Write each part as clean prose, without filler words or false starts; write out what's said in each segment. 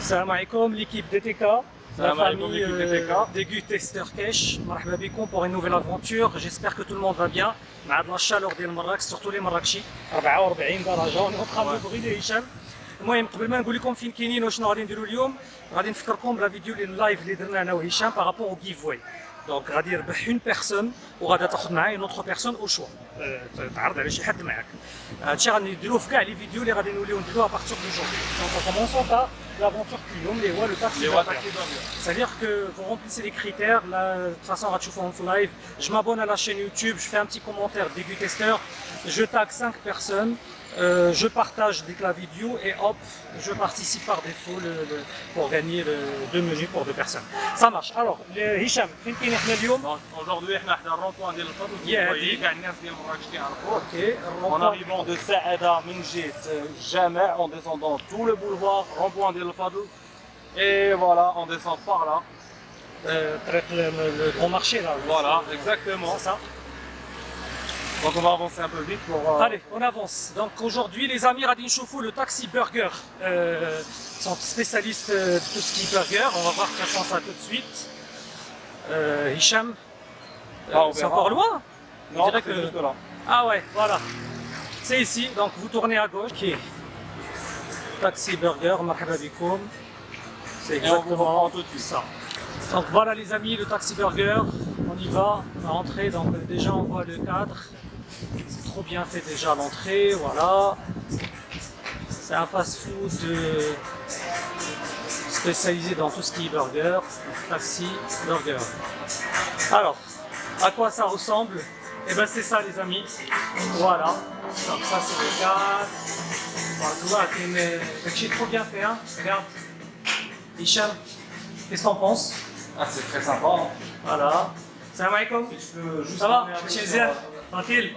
Salam alaikum, l'équipe DTK, la famille Dégusteur Cash. Marhaba bikoum pour une nouvelle aventure. J'espère que tout le monde va bien. مع la chaleur ديال مراكش surtout les Marrakchi 44 درجة on est en train de brûler هشام. المهم قبل ما نقول لكم فين كاينين وشنو غادي نديروا اليوم غادي نفكركم بلا فيديو اللايف اللي درنا انا وهشام بارابور او جيف واي. دونك غادي يربح اون بيرسون وغادا تاخذ معايا اون اوتر بيرسون او شوا تعرض على شي حد معاك. هادشي غادي نديروه في كاع لي فيديو اللي غادي نوليو نديروها بارتيغ دو جوردي. دونك كومونسون par l'aventure اليوم اللي هو لو تاكسي برجر. C'est-à-dire que vous remplissez les critères, là, de toute façon غتشوفوا en live. Je m'abonne à la chaîne YouTube, je fais un petit commentaire dégusteur, je tag 5 personnes. Je partage dès que la vidéo et hop, je participe par défaut pour gagner 2 menus pour 2 personnes. Ça marche. Alors, Hicham, aujourd'hui, on est à rond-point de en arrivant de Saada, Minjit, Jamais, en descendant tout le boulevard, rond-point de Fadl. Et voilà, on descend par là. Le grand marché là. Voilà, exactement. C'est ça. Donc on va avancer un peu vite pour... Allez, on avance. Donc aujourd'hui les amis Radin Choufou, le taxi burger, sont spécialistes de tout ce qui est burger. On va voir quels sont ça tout de suite. Hicham, c'est encore loin? Non, c'est juste là. Ah ouais, voilà. C'est ici, donc vous tournez à gauche. Ok. Taxi burger, marhaba bikoum. C'est exactement tout de suite ça. Donc voilà les amis, le taxi burger. On y va, on va entrer, donc déjà on voit le cadre. C'est trop bien fait déjà à l'entrée, voilà. C'est un fast-food spécialisé dans tout ce qui est burger, taxi, burger. Alors, à quoi ça ressemble? Eh ben c'est ça les amis, voilà. Donc ça c'est le cadre. Voilà, c'est trop bien fait, hein. Regarde. Hicham, qu'est-ce que t'en penses? Ah, c'est très sympa. Hein. Voilà. Salam alaikum. Ça va? Tranquille.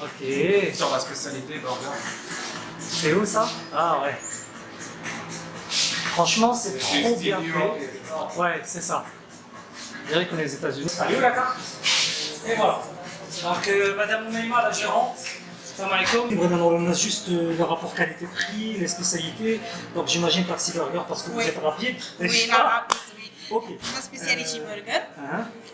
Ok. Sur la spécialité burger. C'est où ça? Ah ouais. Franchement, c'est trop bien fait. Ouais, c'est ça. Je dirais qu'on est aux États-Unis. Salut la carte. Et voilà. Donc, Madame Naïma, la gérante. Salam alaikum. On a juste le rapport qualité-prix, les spécialités. Donc, j'imagine taxi burger parce que vous êtes rapide. Oui, la rapide. Ok. La spécialité burger.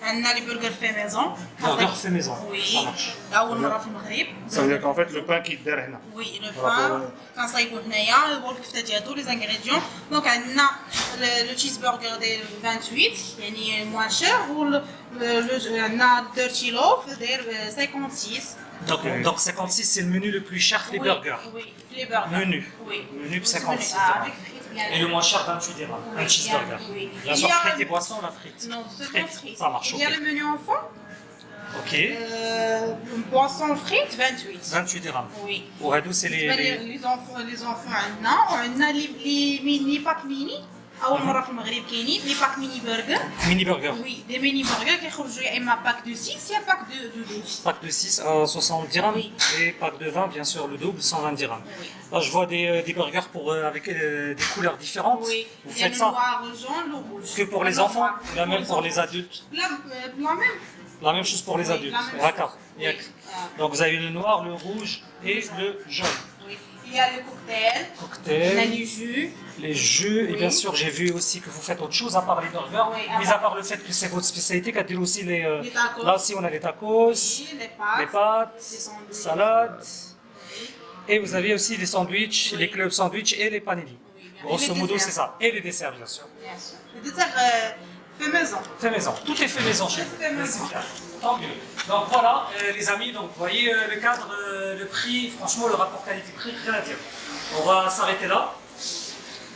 On a les burgers faits maison. Burger fait maison. Oui. Ça marche. Là où on aura fait Maghreb. Ça veut dire qu'en fait le pain qui est derrière. Oui, le pain. Quand ça y est, on a tous les ingrédients. Donc on a le cheeseburger de 28, qui est moins cher. On a dirty loaf de 56. Donc 56 c'est le menu le plus cher les burgers. Oui, les burgers. Menu. Oui. Menu 56. Avec frites bien. Et le moins cher 28 dirhams. Un cheeseburger. Oui. Bien sûr, frites et boissons, la frite. Non, seulement frites. Ça marche. Il y a le menu enfant. Ok. Boisson frites 28. 28 dirhams. Oui. Pour Hadou, c'est les enfants on a les mini packs mini. أول مرة في المغرب كاينين لي باك ميني برجر. Mini burger. Oui, des mini burgers كيخرجوا يا إما باك de 6 يا باك de 12. Pack de 6 à 60 dirhams. Oui. Et pack de 20, bien sûr, le double, 120 dirhams. Oui. Là, je vois des burgers avec des couleurs différentes. Oui. Vous Il y a faites le ça noir, le jaune, le rouge. que pour les enfants, la même pour les adultes. La même. La même chose pour les Oui, adultes. la même D'accord. chose. Oui. Donc vous avez le noir, le rouge et le jaune. Oui. Il y a le cocktail. On a Cocktail, les jus. les jus, et Oui. bien sûr j'ai vu aussi que vous faites autre chose à part les burgers, Oui, mis à part le fait que c'est votre spécialité, qu'à dire aussi Les tacos. là aussi on a les tacos, Oui, les pâtes, les sandwichs. salades, et vous avez aussi les sandwichs, Oui. les clubs sandwich et les panini. Oui, bien. Grosso Et les modo desserts. c'est ça, et les desserts bien sûr. Bien sûr. Le dessert fait maison. Fait maison, tout est fait maison chez vous. Tout est fait maison. C'est bien. Tant mieux. Donc voilà les amis, donc vous voyez le cadre, le prix, franchement le rapport qualité-prix, rien à dire. On va s'arrêter là.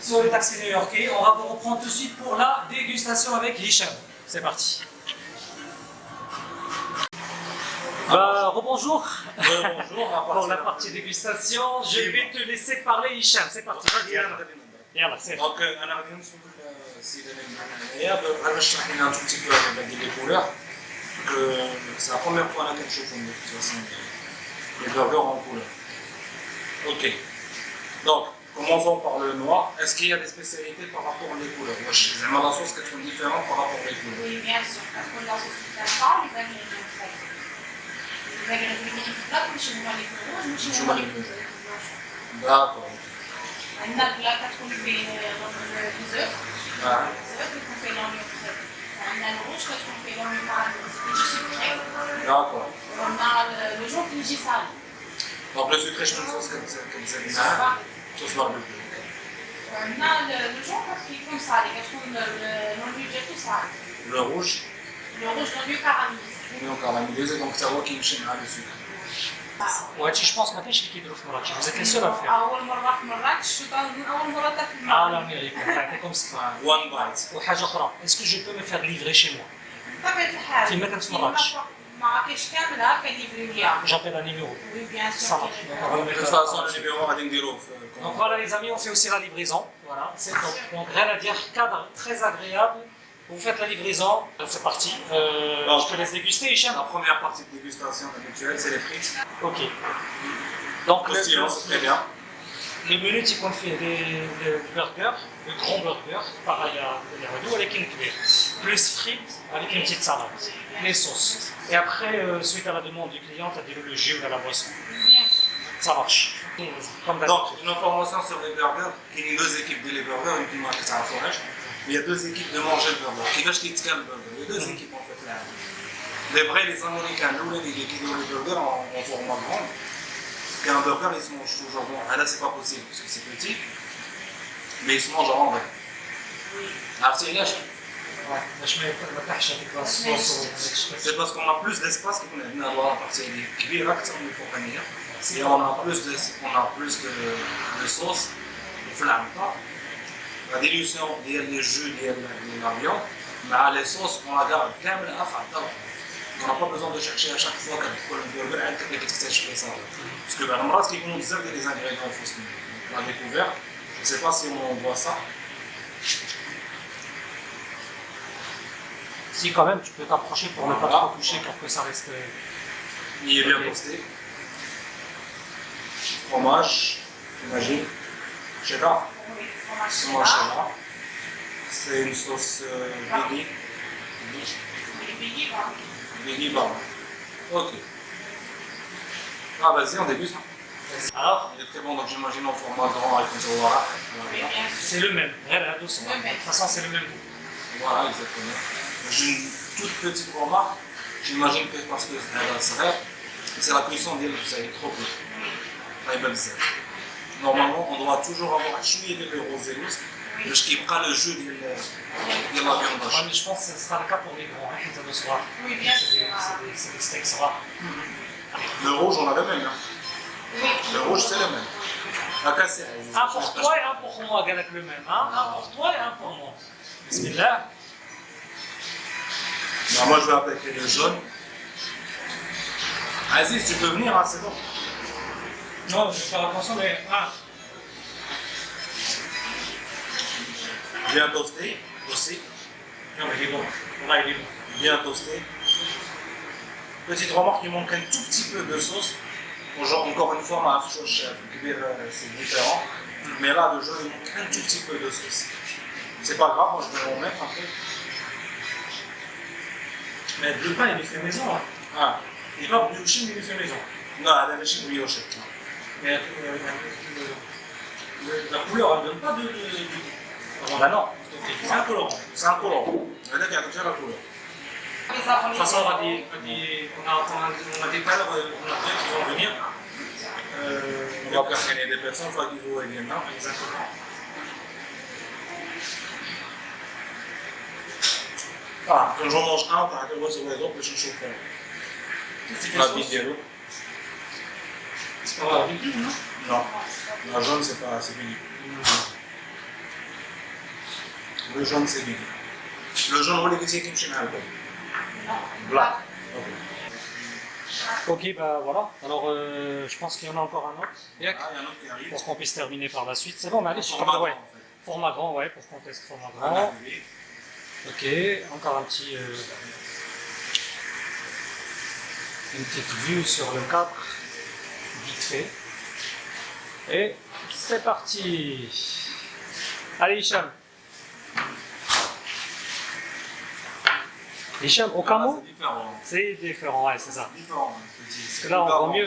Sur le taxi new-yorkais, on va vous reprendre tout de suite pour la dégustation avec Hicham. C'est parti. Rebonjour. Bonjour, Pour la partie dégustation, je vais te laisser parler Hicham. C'est parti. Yalla, c'est Donc, انا غادي نسول السيده اللي معنا هنايا بغا تشرح لنا tout petit peu avec les couleurs. C'est la première fois que كنشوفهم de toute façon les burgers en couleur. Ok. Donc, commençons par le noir. Est-ce qu'il y a des spécialités par rapport aux couleurs? زعما la sauce كتكون différente par rapport aux couleurs. Oui, bien sûr. Parce que la sauce تاعها les ingrédients فات. Les ingrédients اللي كاينين في البلاط ماشي هما اللي في الروج ماشي هما اللي في البلاط. D'accord. عندنا البلاك كتكون فيه الزوف الزوف كيكون فيه لونيو فري عندنا الروج كتكون فيه لونيو كاراميليزي كيجي سكري D'accord. وعندنا لو جون كيجي سالي Donc le sucré, je pense que c'est ça. Sauce barbecue. وعندنا لو جون كيكون سالي كتكون لونيو ديالو سالي Le rouge, لو روج لونيو كاراميليزي on est encore caramélisé, donc ça voit qu'il me le sucre. وهادشي جو بونس ما كاينش اللي كيديرو في مراكش vous êtes les seuls à le faire. اول مره في مراكش اول مره حتى في Ah المغرب l'Amérique, يعطيكم الصحة. One bite. وحاجة أخرى, est-ce que je peux me faire livrer chez moi? بطبيعه الحال فين ما كنت في مراكش. مراكش كامله كيليفريو ليها J'appelle un numéro. وي بيان Ça سور marche. Donc, on va le De mettre toute là. façon, le numéro, on va dire Donc voilà les amis, on fait aussi la livraison. Voilà, c'est top. Donc rien à dire, cadre très agréable. Vous faites la livraison, c'est parti. Je te laisse déguster, Hicham. La première partie de dégustation habituelle, c'est les frites. Ok. Donc Le silence, c'est très bien. le menu tu qu'on fait le burger, le grand burger, pareil à l'Iradou avec une cuillère, plus frites avec une petite salade, les sauces. Et après, suite à la demande du client, tu as dit le jus ou la boisson. بيان Ça marche. Comme Donc, d'habitude. une information sur les burgers, il y a deux équipes de les burgers, une qui marque à la forage. Il y a deux équipes de manger le burger. Qui veulent quitter le burger. Il y a deux équipes en fait là. Les vrais, les Américains, nous, les qui donnent le burger en format grand. Parce qu'un burger, ils se mangent toujours bon. Ah, là, c'est pas possible parce que c'est petit. Mais ils se mangent en vrai. Alors, c'est là, Ouais, باش ما تحش هذيك الصوص وهذاك c'est parce qu'on a plus d'espace qu'on a dans la partie كبيرة أكثر من الفوقانية. Et on a plus de sauce وفي العمقة. La dilution des jus de la viande, mais les sauces, on la garde كاملة في الطبق. On n'a pas besoin de chercher à chaque fois كتدخل البرجر عندك اللي كتكتشف فيه صافي. Parce que بعض المرات كيكونوا بزاف ديال les ingrédients في وسط la découverte. Je ne sais pas si on voit ça. Si quand même, tu peux t'approcher pour ne pas trop toucher pour que ça reste. Il est bien toasté. Fromage, j'imagine. Cheddar. Fromage cheddar. C'est une sauce Biggie. Biggie bar. Ok. Ah vas-y, on déguste. Alors, Il est très bon, donc j'imagine en format grand avec une sawara. c'est le même. Rien à douce. De toute façon, c'est le même goût. Voilà, exactement. J'ai une toute petite remarque. J'imagine que parce que c'est la cuisson d'elle, ça est trop peu. Normalement, on doit toujours avoir chouillé de rosé باش كيبقى le jus ديال la viande Ouais, mais je pense que ce sera le cas pour les grands, hein, le soir. Oui, bien sûr. C'est des steaks rares. Le rouge, on a le même. Hein. Oui. Le rouge, c'est le même. La casse, Un pour toi et un pour moi, Galak le même. Hein? Un pour toi et un pour moi. Bismillah. Non, moi, je vais appliquer le jaune. Aziz, tu peux venir, hein, c'est bon. Non, je vais faire attention, mais. Ah. Bien toasté aussi. Non, mais il est bon. Là, il est bon. Bien toasté. Petite remarque, il manque un tout petit peu de sauce. Genre, encore une fois, ma affiche, c'est différent. Mais là, le jaune, il manque un tout petit peu de sauce. C'est pas grave, moi je vais en mettre un peu. Mais le pain, il est fait maison. Hein. Ah. Il n'est pas brioché, mais il est fait maison. Non, elle est chez brioche. Mais la couleur, elle ne donne pas de. Bah non, Ok, c'est un colorant. c'est un colorant. Elle a gardé la couleur. De toute façon, on a des talents, on a deux qui vont venir. On va faire gagner des personnes, soit qu'ils vont aider maintenant. Exactement. Ah, quand j'en mange un, par exemple, c'est les autres, je chauffe la vidéo. C'est pas la vidéo, non? Non, la jaune, c'est pas, c'est Billy. Le jaune, c'est Billy. Le jaune, vous voulez que c'est un peu. Black. Ok, bah voilà. Alors, je pense qu'il y en a encore un autre. Ah, il y a un autre qui arrive. Pour qu'on puisse terminer par la suite. C'est bon, mais allez, je Format crois, ouais. grand, en fait. Format grand, ouais, pour qu'on teste format Ah, grand. oui. Ok, encore un petit. Une petite vue sur le cadre, vite fait. Et c'est parti. Allez, Hicham. Hicham, au Ah, camo, c'est différent. c'est différent, ouais, c'est ça. Différent. Parce que là, on voit mieux.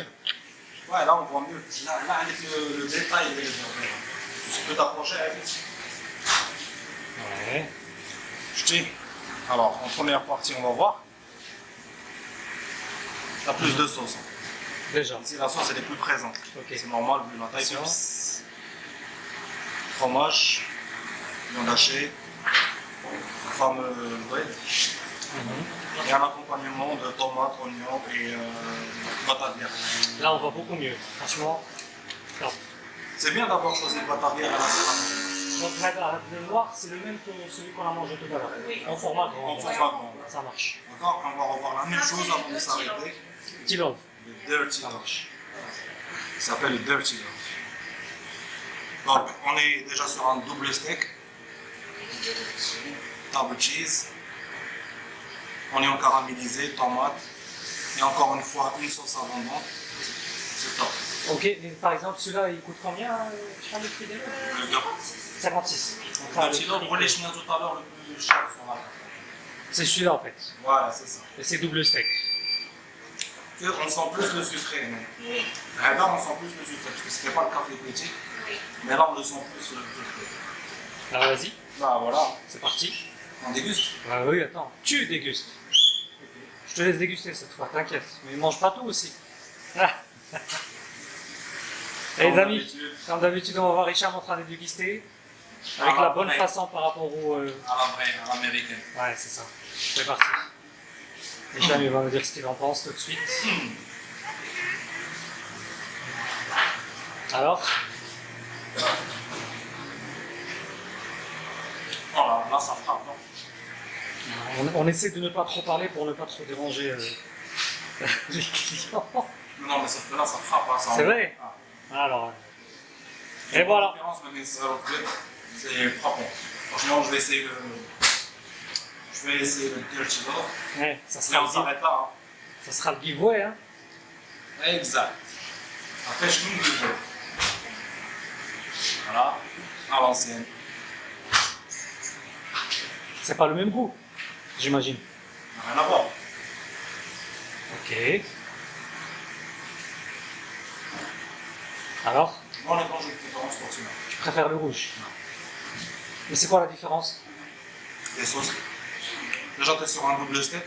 Ouais, là, on voit mieux. Là, avec le détail, il est bien. Tu peux t'approcher avec. Ouais. Je dis. Alors, en première partie, on va voir. T'as plus de sauce. Déjà. Ici, la sauce, elle est plus présente. Ok. C'est normal, vu la taille. Attention. Fromage, viande hachée, fameux bread. Et un accompagnement de tomates, oignons et batavia. Là, on va beaucoup mieux. Franchement, top. C'est bien d'avoir choisi le batavia à la salade. Donc, le noir, c'est le même que celui qu'on a mangé tout à l'heure. En format grand. En format grand. Ça marche. D'accord, on va revoir la même chose avant de s'arrêter. Petit love. Le dirty love. Il s'appelle le dirty love. Donc, on est déjà sur un double steak. Double cheese. Oignon caramélisé, tomate. Et encore une fois, une sauce abondante. C'est top. Ok, mais par exemple, celui-là, il coûte combien? Je le prix déjà Le dirty 56. Donc, Le là, dirty le love, prix- on l'a chiné tout à l'heure, le plus cher sur la carte. c'est celui-là en fait. Voilà, c'est ça. Et c'est double steak. Et on sent plus le sucré. Mais là, on sent plus le sucré. Parce que c'était pas le café petit. Mais là, on le sent plus le sucré. Ah, vas-y, Bah voilà, c'est parti. on déguste. Ah oui, attends. Tu dégustes. Je te laisse déguster cette fois, t'inquiète. Mais mange pas tout aussi. Ah. Et les Comme amis, d'habitude. comme d'habitude, on va voir Hicham en train de déguster. Avec Ah, la bonne ouais. façon par rapport au. À la vraie, à l'américaine. Ouais, c'est ça. C'est parti. Hicham, il va me dire ce qu'il en pense tout de suite. Alors, Voilà, là, ça frappe. Non on essaie de ne pas trop parler pour ne pas trop déranger les clients. Non, mais sauf que là, ça frappe. Hein, ça C'est en- vrai. Ah. Alors, et voilà. La différence, même si c'est frappant. Franchement, je vais essayer le dirty love. Ouais, ça Et sera on le s'arrête là. ça sera le giveaway, hein. Hein. Exact. Après, je finis le jeu. Voilà, à l'ancienne. C'est pas le même goût, j'imagine. Rien à voir. Ok. Alors, Moi, honnêtement, j'ai une préférence pour celui-là. tu préfères le rouge. Mais c'est quoi la différence? Les sauces. Déjà, tu es sur un double steak.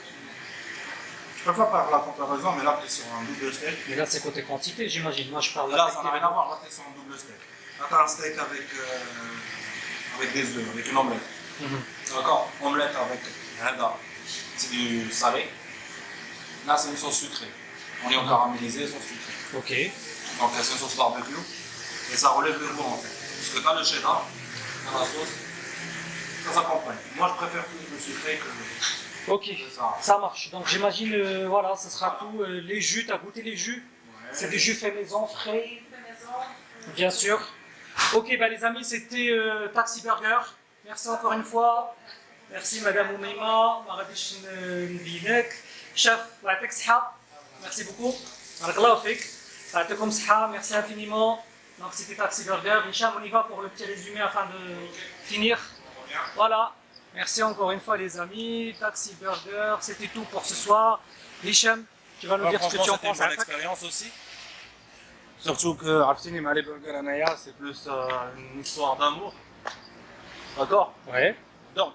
Je peux pas faire la comparaison, mais là, tu es sur un double steak. Mais là, c'est côté quantité, j'imagine. Moi, je parle Là, ça n'a rien à voir. Là, tu es sur un double steak. Là, tu as un steak avec des œufs, avec une omelette. Mhm. D'accord? Omelette avec c'est du salé. Là, c'est une sauce sucrée. Oignon caramélisé, sauce sucrée. Ok. Donc, c'est une sauce barbecue. Et ça relève le goût, en fait. Parce que tu as le cheddar, tu as la sauce. Ça s'accompagne. Moi, je préfère plus le sucré que le. Ok. Ça marche. Donc, j'imagine, voilà, ça sera tout. Les jus, t'as goûté les jus? C'est des jus faits maison, frais. Bien sûr. Ok, bah les amis, c'était Taxi Burger. Merci encore une fois. Merci Madame Oumeima. ما غاديش نبينك. Chef, يعطيك الصحة. Merci beaucoup. بارك الله فيك. يعطيكم الصحة. Merci infiniment. Donc c'était Taxi Burger. Hicham, on y va pour le petit résumé afin de finir. Voilà. Merci encore une fois les amis. Taxi Burger, c'était tout pour ce soir. Hicham, tu vas nous dire ce que tu en C'était une penses. bonne expérience aussi. Surtout que Arftini m'a les burgers Anaya, c'est plus une histoire d'amour. D'accord? Ouais. Donc,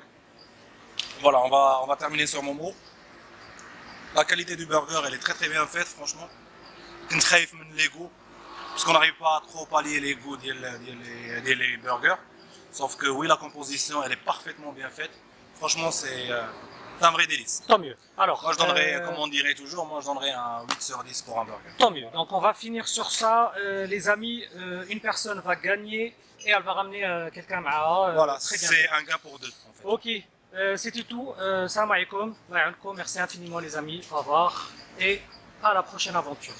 voilà, on va terminer sur mon mot. La qualité du burger, elle est très très bien faite, franchement. كنت خايف من les goûts, parce qu'on n'arrive pas à trop pallier les goûts des burgers. Sauf que oui, la composition, elle est parfaitement bien faite. Franchement, c'est un vrai délice. Tant mieux. Alors, Moi, je donnerais, comme on dirait toujours, moi je donnerais un 8 sur 10 pour un burger. tant mieux. Donc on va finir sur ça. Les amis, une personne va gagner et elle va ramener quelqu'un à Voilà, très bien. c'est un gain pour deux, en fait. Ok, c'était tout. Salam alaikum. Merci infiniment les amis. Au revoir et à la prochaine aventure.